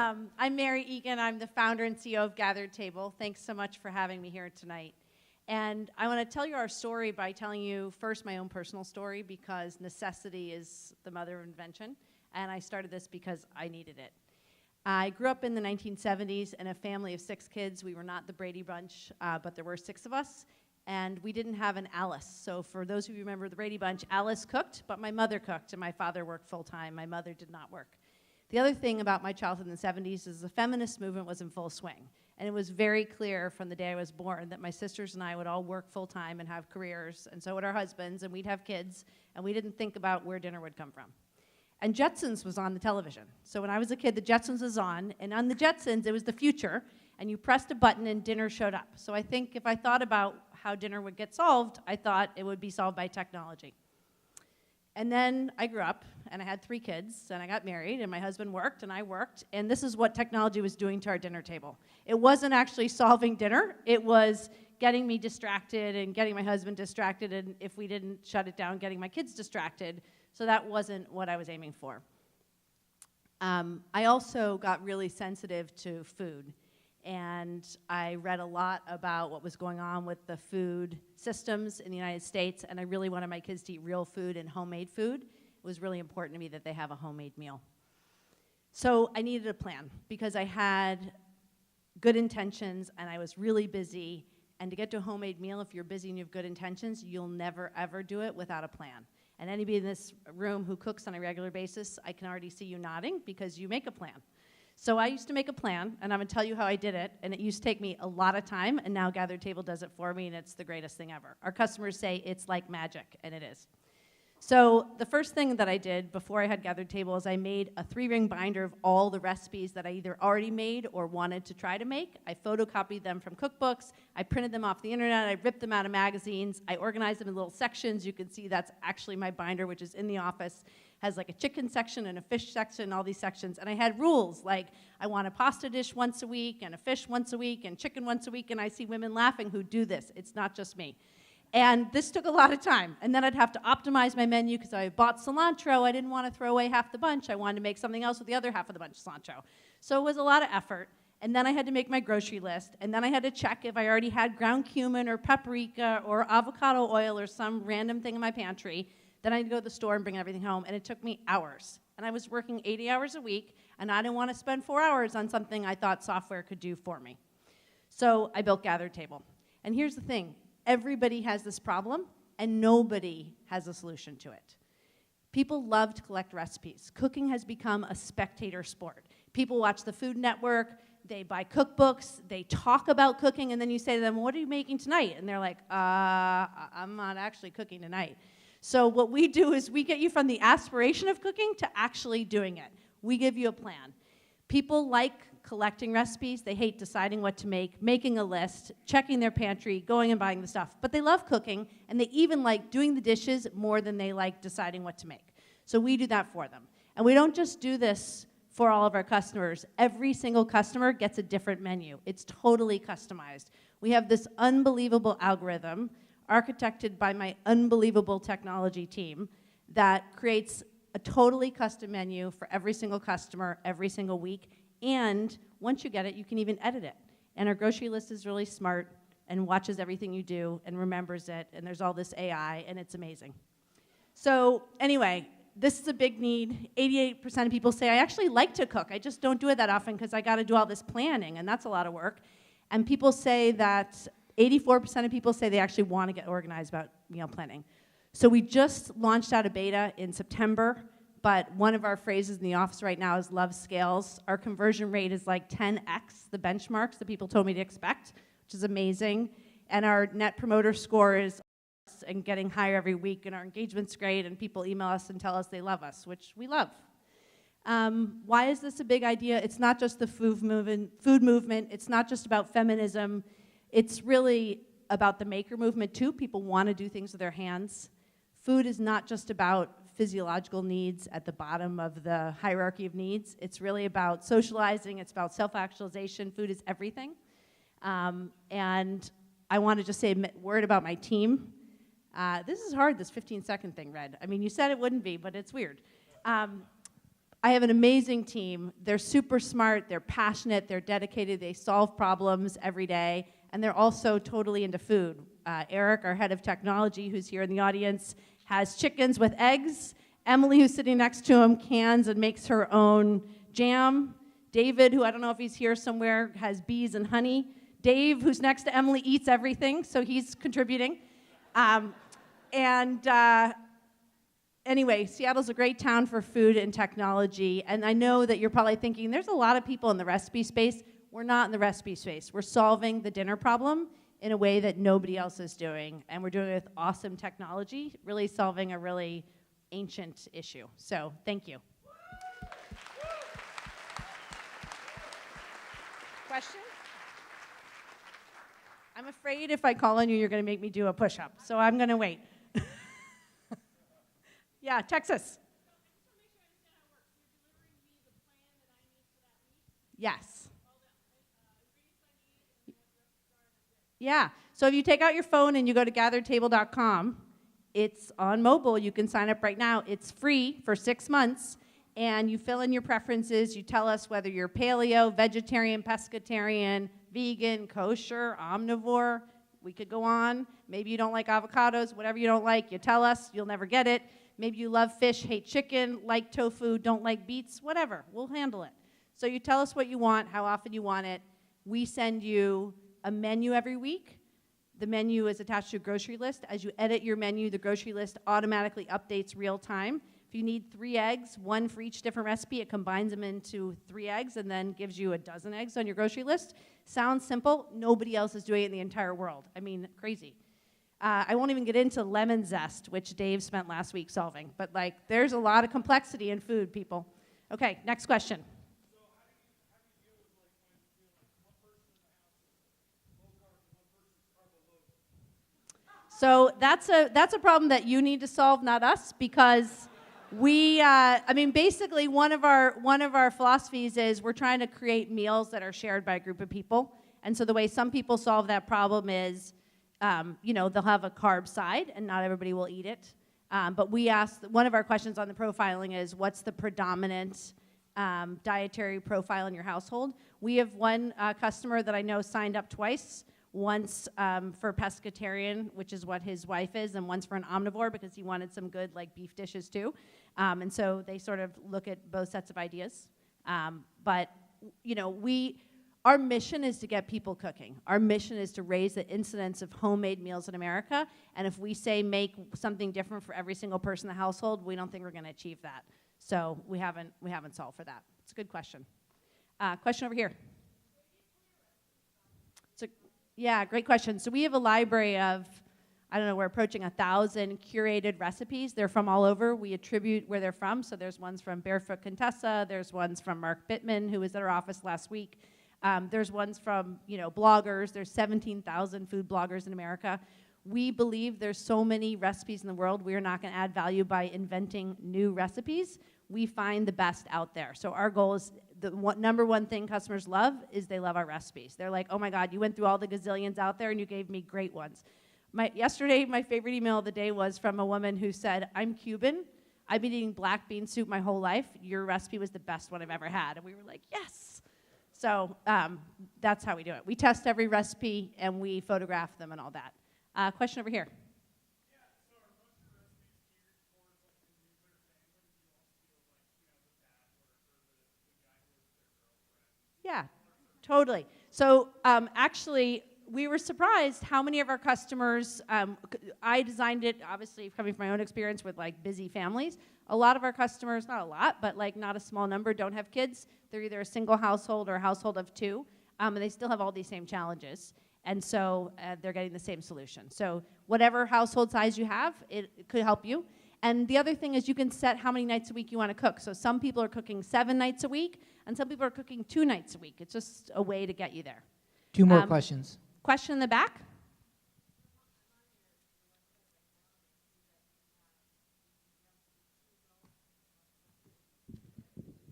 I'm Mary Egan. I'm the founder and CEO of Gathered Table. Thanks so much for having me here tonight. And I want to tell you our story by telling you first my own personal story, because necessity is the mother of invention. And I started this because I needed it. I grew up in the 1970s in a family of 6 kids. We were not the Brady Bunch, but there were 6 of us. And we didn't have an Alice. So for those of you who remember the Brady Bunch, Alice cooked, but my mother cooked, and my father worked full-time. My mother did not work. The other thing about my childhood in the 70s is the feminist movement was in full swing. And it was very clear from the day I was born that my sisters and I would all work full-time and have careers, and so would our husbands, and we'd have kids, and we didn't think about where dinner would come from. And Jetsons was on the television. So when I was a kid, the Jetsons was on, and on the Jetsons, it was the future, and you pressed a button and dinner showed up. So I think if I thought about how dinner would get solved, I thought it would be solved by technology. And then I grew up, and I had 3 kids, and I got married, and my husband worked, and I worked, and this is what technology was doing to our dinner table. It wasn't actually solving dinner. It was getting me distracted and getting my husband distracted, and if we didn't shut it down, getting my kids distracted. So that wasn't what I was aiming for. I also got really sensitive to food. And I read a lot about what was going on with the food systems in the United States, and I really wanted my kids to eat real food and homemade food. It was really important to me that they have a homemade meal. So I needed a plan, because I had good intentions and I was really busy, and to get to a homemade meal, if you're busy and you have good intentions, you'll never ever do it without a plan. And anybody in this room who cooks on a regular basis, I can already see you nodding, because you make a plan. So I used to make a plan, and I'm going to tell you how I did it, and it used to take me a lot of time, and now Gathered Table does it for me, and it's the greatest thing ever. Our customers say it's like magic, and it is. So the first thing that I did before I had Gathered Table is I made a 3-ring binder of all the recipes that I either already made or wanted to try to make. I photocopied them from cookbooks. I printed them off the internet. I ripped them out of magazines. I organized them in little sections. You can see that's actually my binder, which is in the office. Has like a chicken section and a fish section, all these sections. And I had rules, like I want a pasta dish once a week, and a fish once a week, and chicken once a week, and I see women laughing who do this. It's not just me. And this took a lot of time. And then I'd have to optimize my menu, because I bought cilantro. I didn't want to throw away half the bunch. I wanted to make something else with the other half of the bunch of cilantro. So it was a lot of effort. And then I had to make my grocery list. And then I had to check if I already had ground cumin or paprika or avocado oil or some random thing in my pantry. Then I'd go to the store and bring everything home, and it took me hours. And I was working 80 hours a week, and I didn't want to spend 4 hours on something I thought software could do for me. So I built Gathered Table. And here's the thing. Everybody has this problem, and nobody has a solution to it. People love to collect recipes. Cooking has become a spectator sport. People watch the Food Network, they buy cookbooks, they talk about cooking, and then you say to them, what are you making tonight? And they're like, I'm not actually cooking tonight. So what we do is we get you from the aspiration of cooking to actually doing it. We give you a plan. People like collecting recipes. They hate deciding what to make, making a list, checking their pantry, going and buying the stuff. But they love cooking, and they even like doing the dishes more than they like deciding what to make. So we do that for them. And we don't just do this for all of our customers. Every single customer gets a different menu. It's totally customized. We have this unbelievable algorithm architected by my unbelievable technology team that creates a totally custom menu for every single customer every single week. And once you get it, you can even edit it. And our grocery list is really smart and watches everything you do and remembers it. And there's all this AI, and it's amazing. So anyway, this is a big need. 88% of people say, I actually like to cook. I just don't do it that often because I got to do all this planning, and that's a lot of work. And people say that 84% of people say they actually want to get organized about meal planning. So we just launched out a beta in September, but one of our phrases in the office right now is love scales. Our conversion rate is like 10x the benchmarks that people told me to expect, which is amazing. And our net promoter score is and getting higher every week, and our engagement's great, and people email us and tell us they love us, which we love. Why is this a big idea? It's not just the food movement. It's not just about feminism. It's really about the maker movement, too. People want to do things with their hands. Food is not just about physiological needs at the bottom of the hierarchy of needs. It's really about socializing. It's about self-actualization. Food is everything. And I want to just say a word about my team. This is hard, this 15-second thing, Red. I mean, you said it wouldn't be, but it's weird. I have an amazing team. They're super smart, they're passionate, they're dedicated, they solve problems every day, and they're also totally into food. Eric, our head of technology, who's here in the audience, has chickens with eggs. Emily, who's sitting next to him, cans and makes her own jam. David, who I don't know if he's here somewhere, has bees and honey. Dave, who's next to Emily, eats everything, so he's contributing. Anyway, Seattle's a great town for food and technology, and I know that you're probably thinking, there's a lot of people in the recipe space. We're not in the recipe space. We're solving the dinner problem in a way that nobody else is doing, and we're doing it with awesome technology, really solving a really ancient issue. So, thank you. Questions? I'm afraid if I call on you, you're going to make me do a push-up, so I'm going to wait. Yeah, Texas. Yes. Yeah, so if you take out your phone and you go to gathertable.com, it's on mobile. You can sign up right now. It's free for 6 months, and you fill in your preferences. You tell us whether you're paleo, vegetarian, pescatarian, vegan, kosher, omnivore. We could go on. Maybe you don't like avocados, whatever you don't like, you tell us. You'll never get it. Maybe you love fish, hate chicken, like tofu, don't like beets, whatever. We'll handle it. So you tell us what you want, how often you want it. We send you a menu every week. The menu is attached to a grocery list. As you edit your menu, the grocery list automatically updates real time. If you need 3 eggs, 1 for each different recipe, it combines them into 3 eggs and then gives you a dozen eggs on your grocery list. Sounds simple. Nobody else is doing it in the entire world. I mean, crazy. I won't even get into lemon zest, which Dave spent last week solving. But, like, there's a lot of complexity in food, people. Okay, next question. So that's a problem that you need to solve, not us, because we, basically one of our philosophies is we're trying to create meals that are shared by a group of people. And so the way some people solve that problem is, they'll have a carb side, and not everybody will eat it. But we asked, one of our questions on the profiling is, what's the predominant dietary profile in your household? We have one customer that I know signed up twice. Once for pescatarian, which is what his wife is, and once for an omnivore because he wanted some good beef dishes too. And so they sort of look at both sets of ideas. But our mission is to get people cooking. Our mission is to raise the incidence of homemade meals in America. And if we say make something different for every single person in the household, we don't think we're going to achieve that. So we haven't solved for that. It's a good question. Question over here. Yeah, great question. So we have a library of, we're approaching 1,000 curated recipes. They're from all over. We attribute where they're from. So there's ones from Barefoot Contessa. There's ones from Mark Bittman, who was at our office last week. There's ones from, bloggers. There's 17,000 food bloggers in America. We believe there's so many recipes in the world, we are not going to add value by inventing new recipes. We find the best out there. So our goal is, number one thing customers love is they love our recipes. They're like, oh my God, you went through all the gazillions out there and you gave me great ones. Yesterday, my favorite email of the day was from a woman who said, I'm Cuban. I've been eating black bean soup my whole life. Your recipe was the best one I've ever had. And we were like, yes. So that's how we do it. We test every recipe and we photograph them and all that. Question over here. Yeah, totally. So actually, we were surprised how many of our customers, I designed it, obviously, coming from my own experience with busy families. A lot of our customers, not a lot, but not a small number, don't have kids. They're either a single household or a household of 2, and they still have all these same challenges. And so they're getting the same solution. So whatever household size you have, it could help you. And the other thing is you can set how many nights a week you want to cook. So some people are cooking 7 nights a week, and some people are cooking 2 nights a week. It's just a way to get you there. 2 more questions. Question in the back?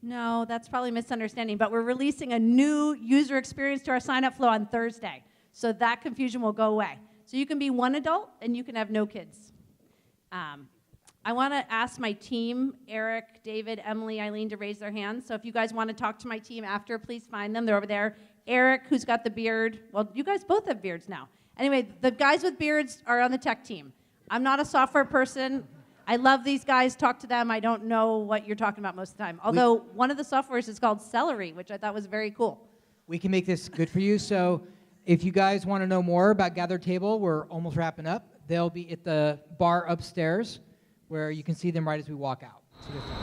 No, that's probably a misunderstanding, but we're releasing a new user experience to our sign-up flow on Thursday. So that confusion will go away. So you can be one adult, and you can have no kids. I want to ask my team, Eric, David, Emily, Eileen, to raise their hands. So if you guys want to talk to my team after, please find them. They're over there. Eric, who's got the beard. Well, you guys both have beards now. Anyway, the guys with beards are on the tech team. I'm not a software person. I love these guys. Talk to them. I don't know what you're talking about most of the time. Although one of the softwares is called Celery, which I thought was very cool. We can make this good for you. So if you guys want to know more about Gather Table, we're almost wrapping up. They'll be at the bar upstairs where you can see them right as we walk out. See you soon.